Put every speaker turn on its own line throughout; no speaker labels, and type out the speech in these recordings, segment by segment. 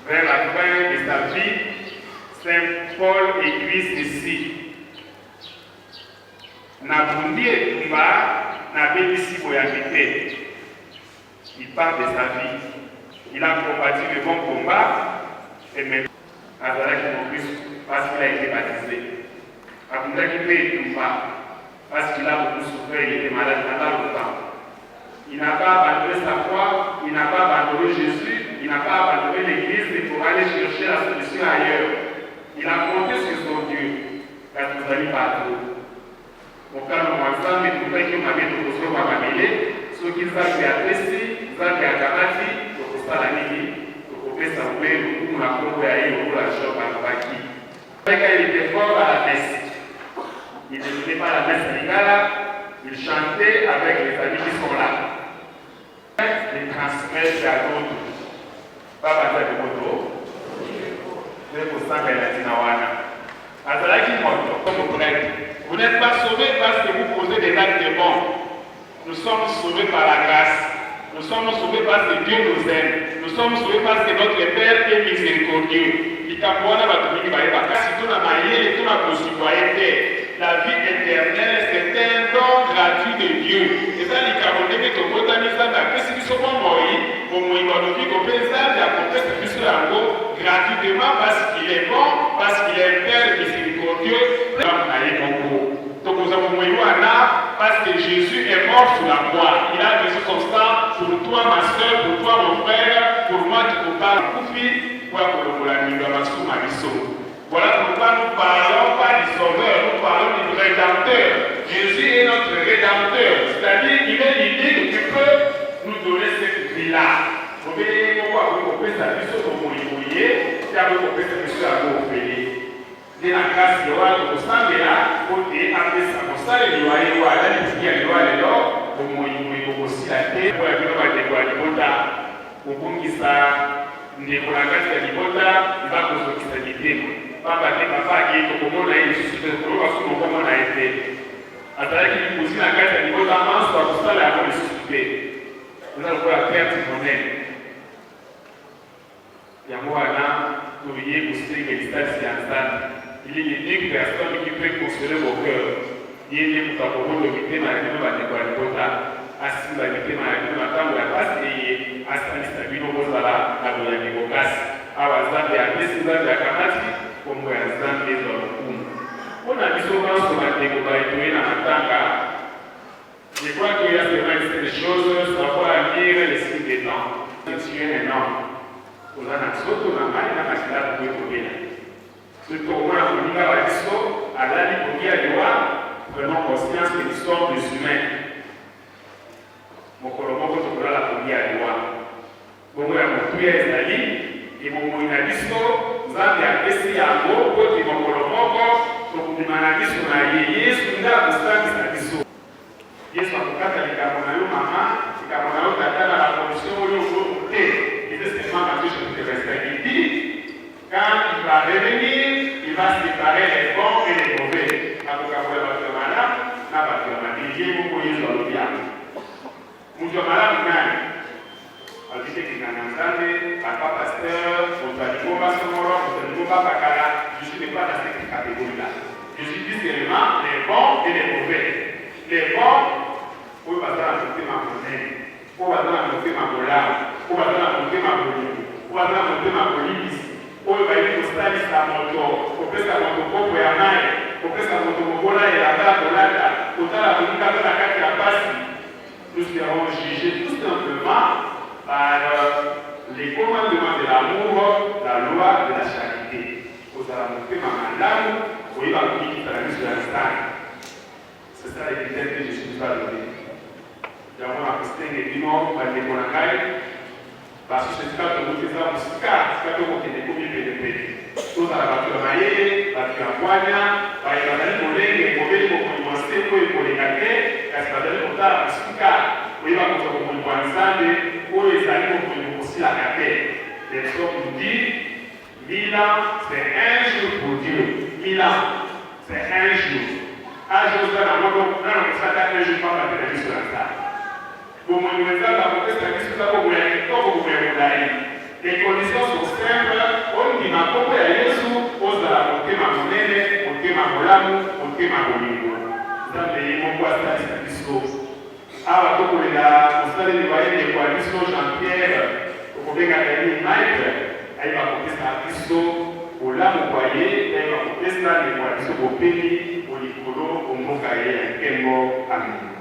Vers la fin de sa vie, Saint Paul écrit ceci. Nabundi et Tumba n'avait ici voyagé. Il parle de sa vie. Il a combattu le bon combat et maintenant, parce qu'il a été baptisé. Nabundi et Tumba, parce qu'il a beaucoup souffert, il était malade pendant longtemps. Il n'a pas abandonné sa foi, il n'a pas abandonné Jésus, il n'a pas abandonné l'Église, mais pour aller chercher la solution ailleurs. Il a compté sur son Dieu, car nous allons partout. Au cas où ensemble, nous faisons que nous sommes à Mamélé, ceux qui savent à Tessie, ceux qui à Kamati, au Costa la Nini, au Copé Saoubé, au Mounakongo et au la Chope à Nobaki. Il était fort à la messe. Il ne faisait pas la messe lingala. Il chantait avec les amis qui sont là. Il transmettre à d'autres. Pas basé de moto. C'est pour ça qu'elle a dit Nawana. Vous n'êtes pas sauvés parce que vous posez des actes bons. Nous sommes sauvés par la grâce. Nous sommes sauvés parce que Dieu nous aime. Nous sommes sauvés parce que notre Père est miséricordieux. La vie éternelle, c'est un don gratuit de Dieu. Et ça, les Camerounais qui sont botanisés dans la paix, qui sont morts, pour moi, ils vont nous dire gratuitement parce qu'il est bon, parce qu'il est Père miséricordieux. Donc nous avons parce que Jésus est mort sur la croix. Il a versé son sang pour toi, ma soeur, pour toi, mon frère, pour moi qui vous parle. Voilà pourquoi nous parlons pas du Sauveur, nous parlons du Rédempteur. Jésus est notre Rédempteur, c'est-à-dire qu'il est l'idée qui peut nous donner cette vie-là. Vous voyez pourquoi vous pouvez sa vie sur mon mouillé, c'est à vous pouvez sa vie sur la vous opérer. Dès la grâce de l'Oie, vous savez là, vous pouvez appeler ça comme ça, les lois, les lois, là, les petits, les lois, les lois, vous mouillez aussi la tête, vous avez des lois, les botas, vous pouvez ça, les lois, les botas, il va vous occuper. Papa qui est au moment où il est au moment où il a été. À travers qu'il nous dit la carte à niveau d'avance, pour ça, la bonne suscité. Nous allons voir la perte de monnaie. Il y a moi là, pour y aller, pour se dire que l'État s'y installe. Il y a une personne qui peut consoler vos cœurs. Il y a une personne qui peut marquer dans la décoration. Assis dans la décoration, dans la table, la passe et assis dans la décoration, dans la décoration. Alors, ça, il y a des choses à la comme vous avez dit, on a dit souvent sur la découverte je crois qu'il y a des choses sur la lire les signes des temps. Si tu es un homme, on a un saut, on a mal, on a un peu de bien. Ce qu'on a dit à la disco, à la libre à loi, prenons conscience que nous sommes des humains. Mon colombo, quand on a la première à loi, bon, on a mon prière installée. Et mon moïnalisme, vous avez apprécié à vous, pour que mon colombo, pour que mon analyse soit yéyé, sur la constante de la disco. Yes, en tout cas, les Camerounais, maman, les Camerounais, tata, dans la condition où ils vont monter, et c'est seulement quand je te respecte. Il dit, quand il va revenir, il va séparer les bons et les mauvais. Quand vous avez votre madame, n'a pas de madame, il y a beaucoup de gens qui ont. Mon madame, gagne. Alvite qui n'a pas papa pasteur, on va dire pas sonore, on va dire pas bacala, je suis pas dans cette catégorie-là. Je suis dit seulement les bons et les mauvais. Les bons, on va monter ma monnaie, on va monter ma bola, on va monter ma bolie, on va monter ma police, on va dire que c'est la moto, on peut la moto pour y aller, on peut la moto pour bola et la barre pour l'ada, on a la police dans la carte à passe. Nous serons jugés tout simplement par les commandements de l'amour, la loi de la charité. Vous allez monter ma madame, vous allez vous dire qu'il fallait sur l'instant. C'est ça les critères que Jésus nous a donnés. Nous avons apprécié les dimanches par les monacailles, parce que c'est quand vous faites ça, c'est quand vous faites des communes de paix. Tout à la voiture maillée, la voiture à poignard, par les batailles collées, les mauvais pour commencer, pour les gagner, la bataille pour ça, c'est quand vous allez vous ensemble, pour les amis, pour aussi la capelle. Les hommes nous disent 1000 ans, c'est un jour pour Dieu. 1000 ans, c'est un jour. Un jour, c'est un jour, un jour, pas la vie sur la salle. Pour mon université, la proteste, les conditions sont simples. On dit ma propre à Yesu, on a monté ma monnaie, monté ma molamu, monté ma bolingo. Ça veut dire qu'on va se faire discours. Ah, on va là, on s'est dit, les coalitions Jean-Pierre, on va gagner une maître, elle va monter sa discours, au lame au foyer, elle va monter ça, les coalitions au pays, au Nicolo, au Mokaye, un mot, amen.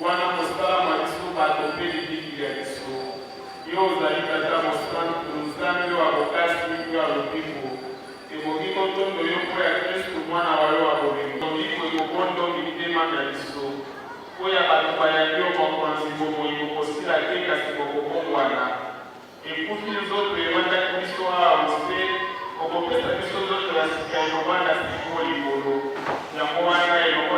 Wana mostala malisu bato
tondo yoko ya Kristu mwana wa yo abolingo iko ekokondo mitema na biso oya bato bayangi yo mokonzi bomoi okosila te kasi kokobongwana ekufi nzoto ewandaki biso awa mpe okopesa biso nzoto ya sika elobanda sikomo likolo yango wana eloko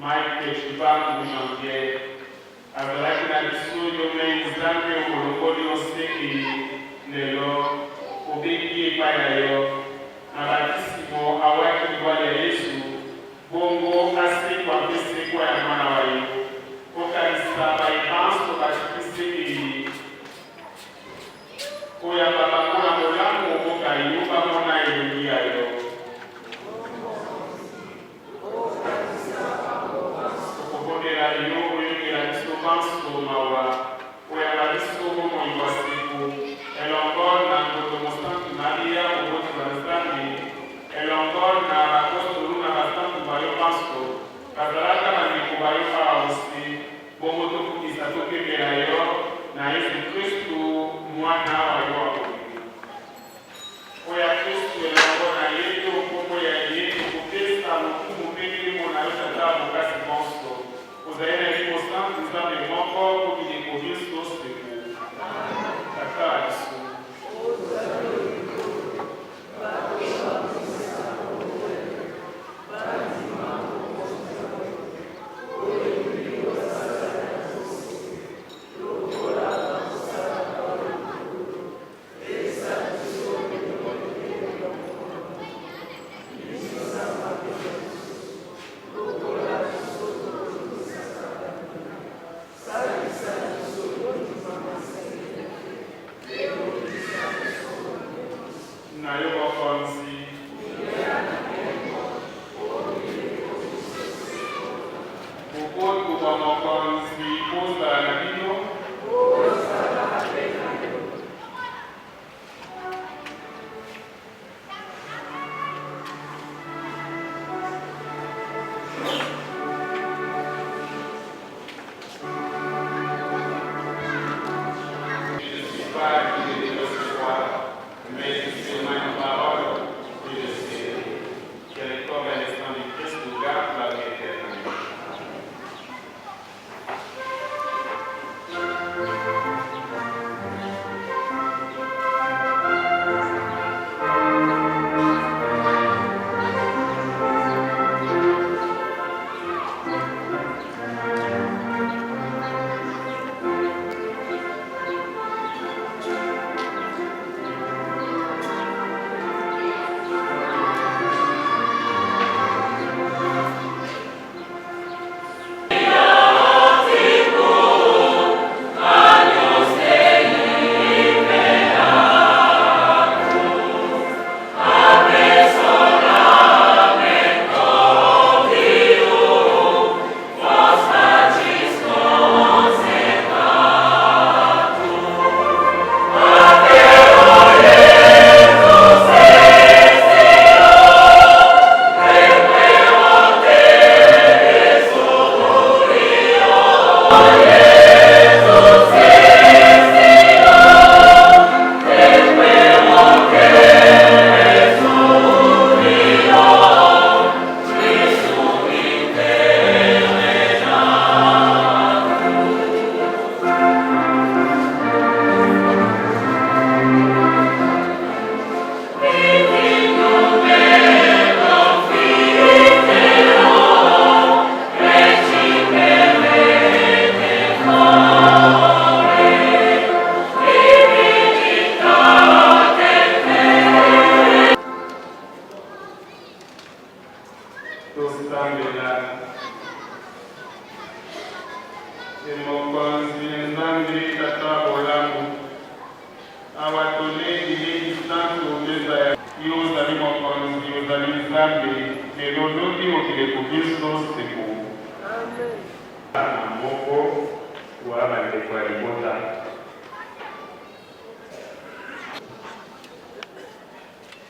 Mike
Lubangu Jean-Pierre. Abalaki na biso yomei nzambe okolongoli oseki lelo obeki epai na yo na batisimo awaki libala ya Yesu bongo asekwa mpe sekwa ya mwana wa yo kokanisa baepanso batikiseki oyo babango na molamu okoka yo bamona elongi ya yo okobondela yo oyokela biso banso mawa oyamba biso bomoi wa siku elongoli na nkoto mosantu maria moboti wa nzambe elongoli na apostolu na basantu bayo banso bazalaka bandeko bayo aosi bongo tokokisa tokebela yo na Yesu Kristu mwana wa yo akoki oya Kristu elongo na ye to kombo ya ye okopesa lokumu mpe milimo na yo tata bokasi bonso ozali na ye mosantu nzambe moko okileko biso seku tata ya biso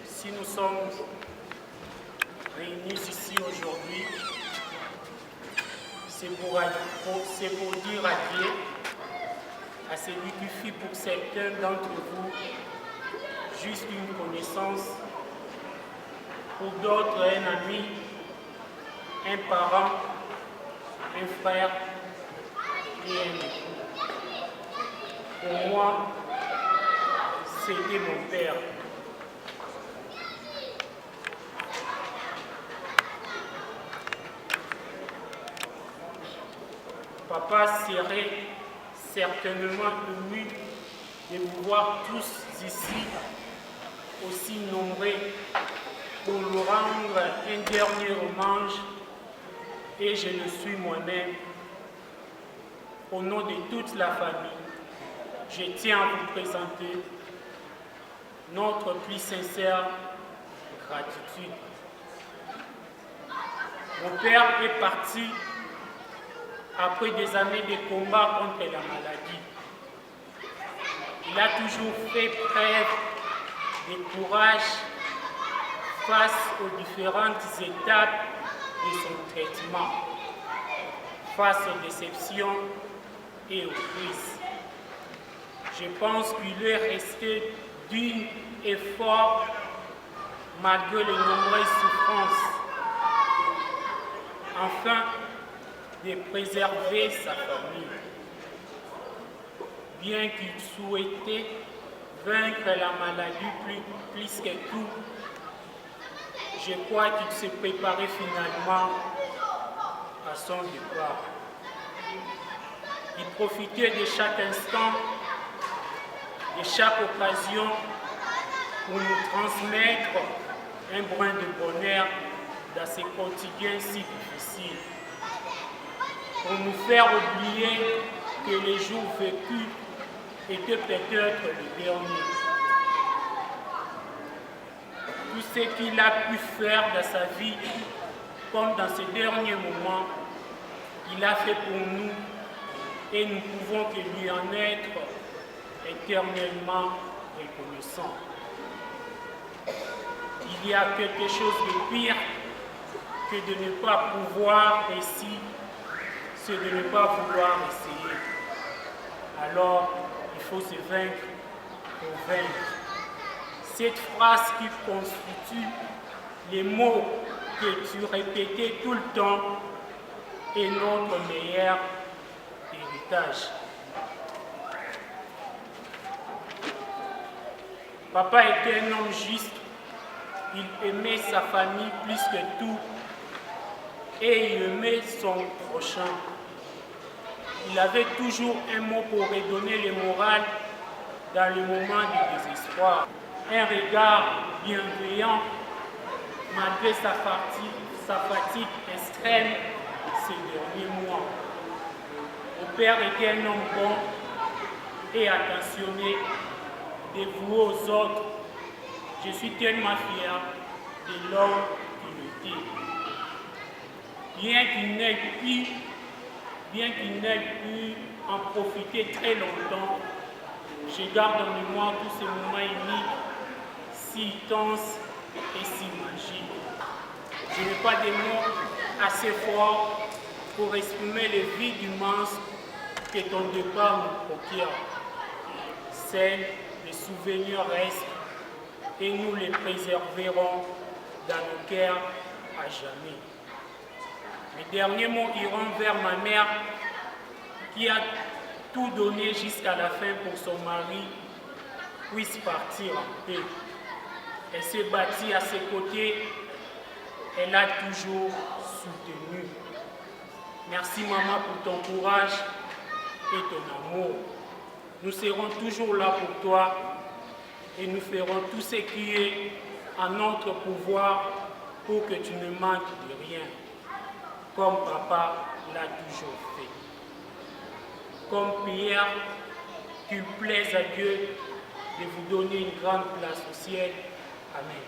Si nous sommes réunis ici aujourd'hui, c'est pour dire adieu à celui qui fut pour certains d'entre vous juste une connaissance, pour d'autres un ami, un parent, un frère et un époux. Pour moi, c'était mon père. papa serait certainement ému de vous voir tous ici, aussi nombreux, pour lui rendre un dernier hommage, et je le suis moi-même. Au nom de toute la famille, je tiens à vous présenter notre plus sincère gratitude. Mon père est parti après des années de combat contre la maladie. Il a toujours fait preuve de courage face aux différentes étapes de son traitement, face aux déceptions et aux crises. Je pense qu'il est resté digne et fort malgré les nombreuses souffrances, afin de préserver sa famille. Bien qu'il souhaitait vaincre la maladie plus que tout, je crois qu'il se préparait finalement à son départ. Il profitait de chaque instant, de chaque occasion pour nous transmettre un brin de bonheur dans ces quotidiens si difficiles, pour nous faire oublier que les jours vécus étaient peut-être les derniers. Tout ce qu'il a pu faire dans sa vie, comme dans ces derniers moments, il a fait pour nous et nous pouvons que lui en être éternellement reconnaissants. Il y a quelque chose de pire que de ne pas pouvoir réussir, c'est de ne pas vouloir essayer. Alors, il faut se vaincre pour vaincre. Cette phrase qui constitue les mots que tu répétais tout le temps est notre meilleur héritage. Papa était un homme juste, il aimait sa famille plus que tout et il aimait son prochain. Il avait toujours un mot pour redonner le moral dans le moment du désespoir. Un regard bienveillant malgré sa fatigue extrême ces derniers mois. Mon père était un homme bon et attentionné, dévoué aux autres. Je suis tellement fier de l'homme qu'il était. Bien qu'il n'ait pu en profiter très longtemps, je garde en mémoire tous ces moments uniques, si intenses et si magiques. Je n'ai pas de mots assez forts pour exprimer le vide immense que ton départ nous procure. Les souvenirs restent et nous les préserverons dans nos cœurs à jamais. Mes derniers mots iront vers ma mère qui a tout donné jusqu'à la fin pour son mari puisse partir en paix. Elle s'est bâtie à ses côtés, elle a toujours soutenu. Merci maman pour ton courage et ton amour. Nous serons toujours là pour toi et nous ferons tout ce qui est en notre pouvoir pour que tu ne manques de rien, comme papa l'a toujours fait. Comme prière, qu'il plaise à Dieu de vous donner une grande place au ciel. Amen.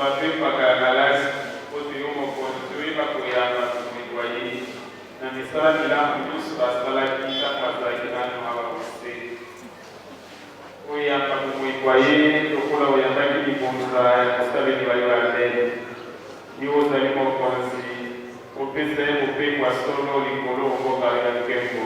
bape pakakalasi kote yo mokonzi toyeba koyamba komikoye na misala milambo nyonso basalaki ntango azalaki nano abakose oyamba komikoye lokola oyambaki libonza ya kosaleli bayo atele yo ozali mokonzi opesa ye mopengwa solo likolo okoka ya nkembo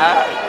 La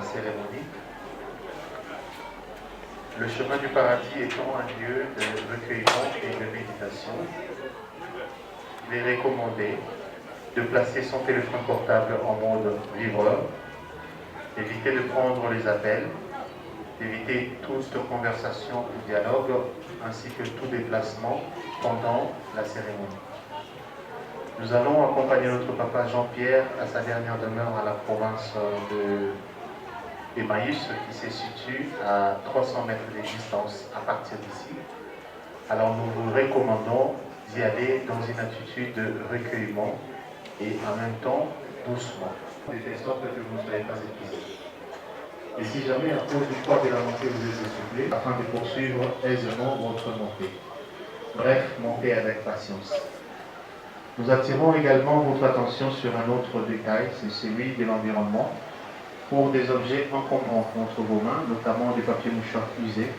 cérémonie. Le chemin du paradis étant un lieu de recueillement et de méditation, il est recommandé de placer son téléphone portable en mode vibreur, d'éviter de prendre les appels, d'éviter toute conversation ou dialogue, ainsi que tout déplacement pendant la cérémonie. Nous allons accompagner notre papa Jean-Pierre à sa dernière demeure à la province de Emmaüs, qui se situe à 300 mètres de distance à partir d'ici. Alors nous vous recommandons d'y aller dans une attitude de recueillement et en même temps doucement, de telle sorte que vous ne soyez pas épuisés. Et si jamais à cause du poids de la montée vous êtes essoufflé, afin de poursuivre aisément votre montée. Bref, montez avec patience. Nous attirons également votre attention sur un autre détail, c'est celui de l'environnement. Pour des objets encombrants entre vos mains, notamment des papiers mouchoirs usés,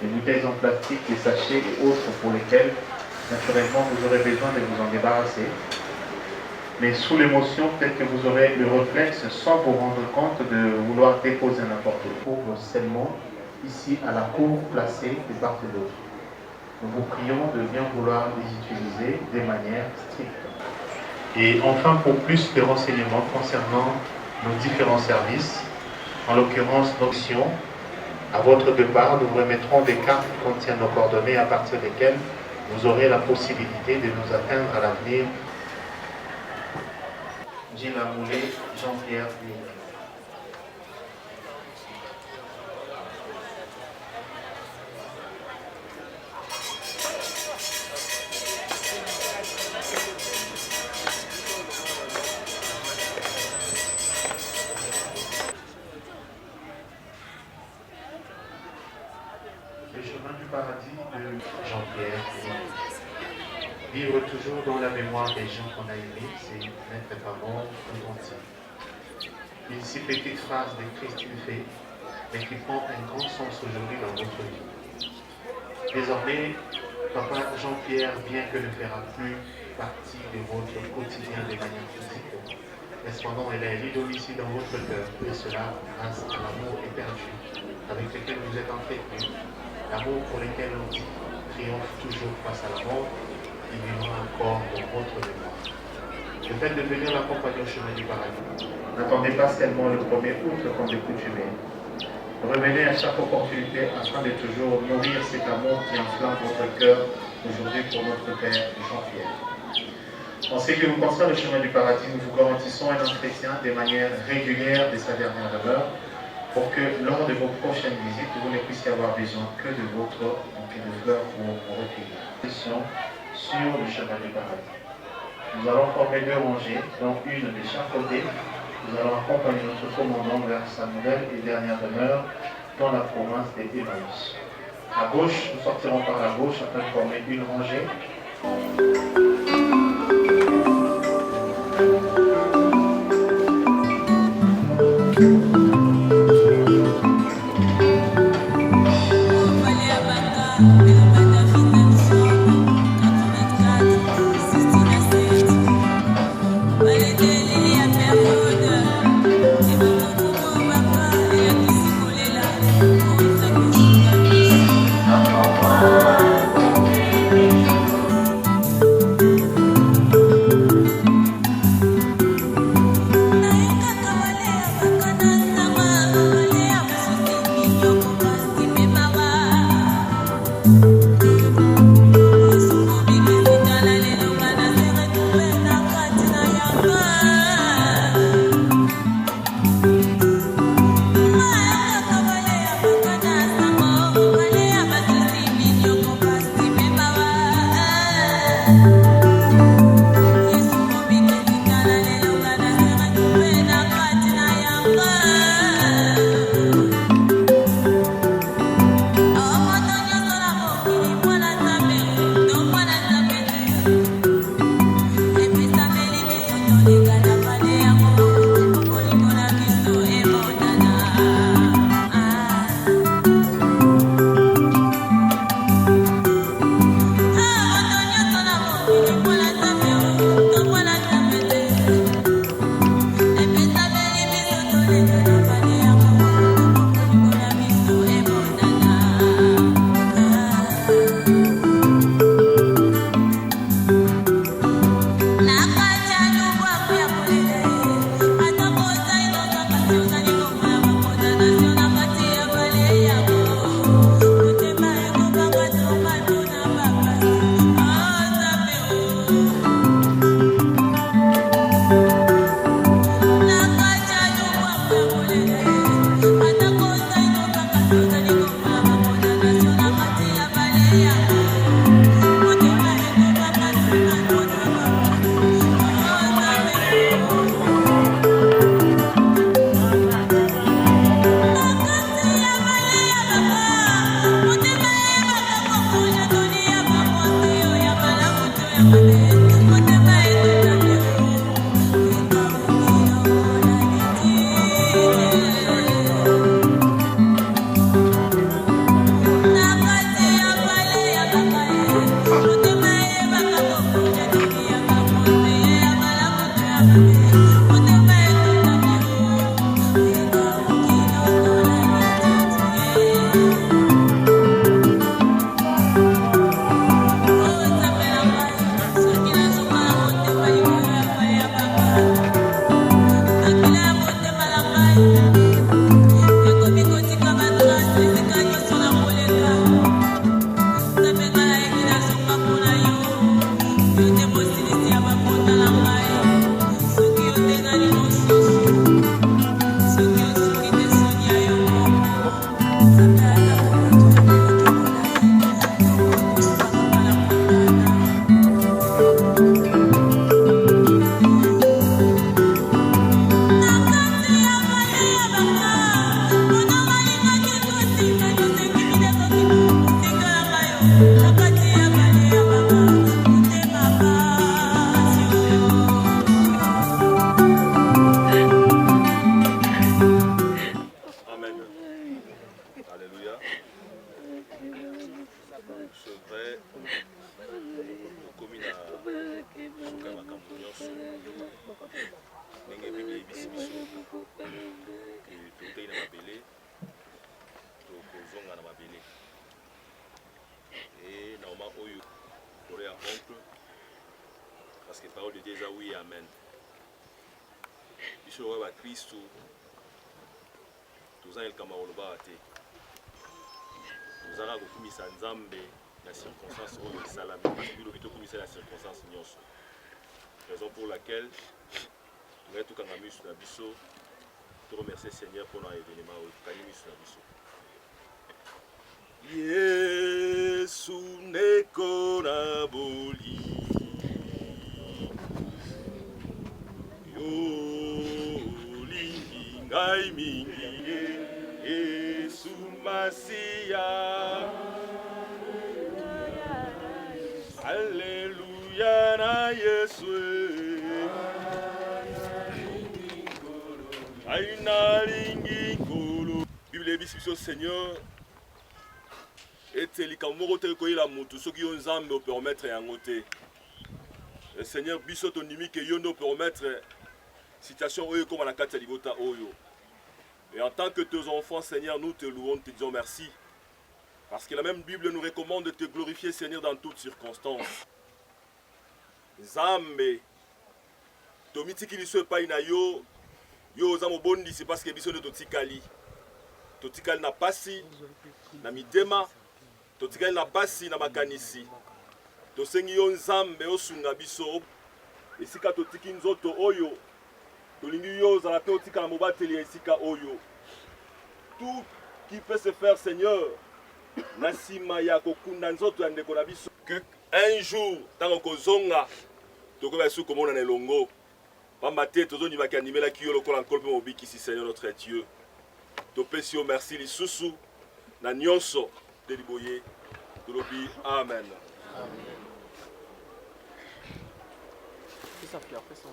des bouteilles en plastique, des sachets et autres pour lesquels, naturellement, vous aurez besoin de vous en débarrasser. Mais sous l'émotion, peut-être que vous aurez le réflexe, sans vous rendre compte, de vouloir déposer n'importe où, seulement ici à la cour placée de part et d'autre. Nous vous prions de bien vouloir les utiliser de manière stricte. Et enfin, pour plus de renseignements concernant nos différents services, en l'occurrence nos options, à votre départ, nous vous remettrons des cartes qui contiennent nos coordonnées à partir desquelles vous aurez la possibilité de nous atteindre à l'avenir. Gilles Amoulet, Jean-Pierre Lee. paradis de Jean-Pierre. Vivre toujours dans la mémoire des gens qu'on a aimés, c'est mettre par mort tout entier. Une si petite phrase de Christine Fay, mais qui prend un grand sens aujourd'hui dans votre vie. Désormais, Papa Jean-Pierre, bien que ne fera plus partie de votre quotidien de manière physique, mais cependant elle est l'idole ici dans votre cœur, et cela grâce à l'amour éperdu avec lequel vous êtes entretenu, l'amour pour lequel on dit triomphe toujours face à la mort, il vivra encore dans votre mémoire. Le fait de venir l'accompagner au chemin du paradis, n'attendez pas seulement le 1er août comme de coutume. Revenez à chaque opportunité afin de toujours nourrir cet amour qui enflamme votre cœur aujourd'hui pour notre Père Jean-Pierre. En ce qui vous concerne le chemin du paradis, nous vous garantissons un entretien de manière régulière de sa dernière demeure pour que lors de vos prochaines visites, vous ne puissiez avoir besoin que de votre bouquet de fleurs pour vous recueillir. Question sur le chemin du paradis. Nous allons former 2 rangées, dont une de chaque côté. Nous allons accompagner notre commandant vers sa nouvelle et dernière demeure dans la province des Emmaüs. À gauche, nous sortirons par la gauche afin de former une rangée.
Kristo tozalelaka makoloba te tozalaka kokumisa Nzambe na circonstance oyo esalami parce que bilobi tokumisa na circonstance nyonso raison pour laquelle togai tokanga miso na biso toremercie Seigneur mpona événement oyo tokangi miso na biso. Yesu neko na boli yolingi ngai mingi Yesu Masia Alléluia na Yesu Aina lingi nkolo Bible ebisi biso Seigneur ete likambo moko te koyela mutu soki yo Nzambe opermettre yango te. Le Seigneur biso tondimi ke yo ndo permettre situation oyo comme na kati ya libota oyo. Et en tant que tes enfants Seigneur, nous te louons, te disons merci. Parce que la même Bible nous recommande de te glorifier Seigneur dans toutes circonstances. Nzambe tomitiki liso epai na yo yo oza mobondisi parce que biso nde totikali na pasi na mitema totikali na pasi na makanisi tosengi yo Nzambe osunga biso esika totiki nzoto oyo tolingi yo ozala pe otikala mobateli esika oyo tout qui peut se faire Seigneur na nsima ya kokunda nzoto ya ndeko na biso que un jour ntango kozonga tokoba esu komona na elongo pamba te tozondimaki animelaki yo lokola nkolo mpe mobikisi Seigneur notre Dieu topesi yo merci lisusu na nyonso te liboye tolobi amen.
Ça fait après ça.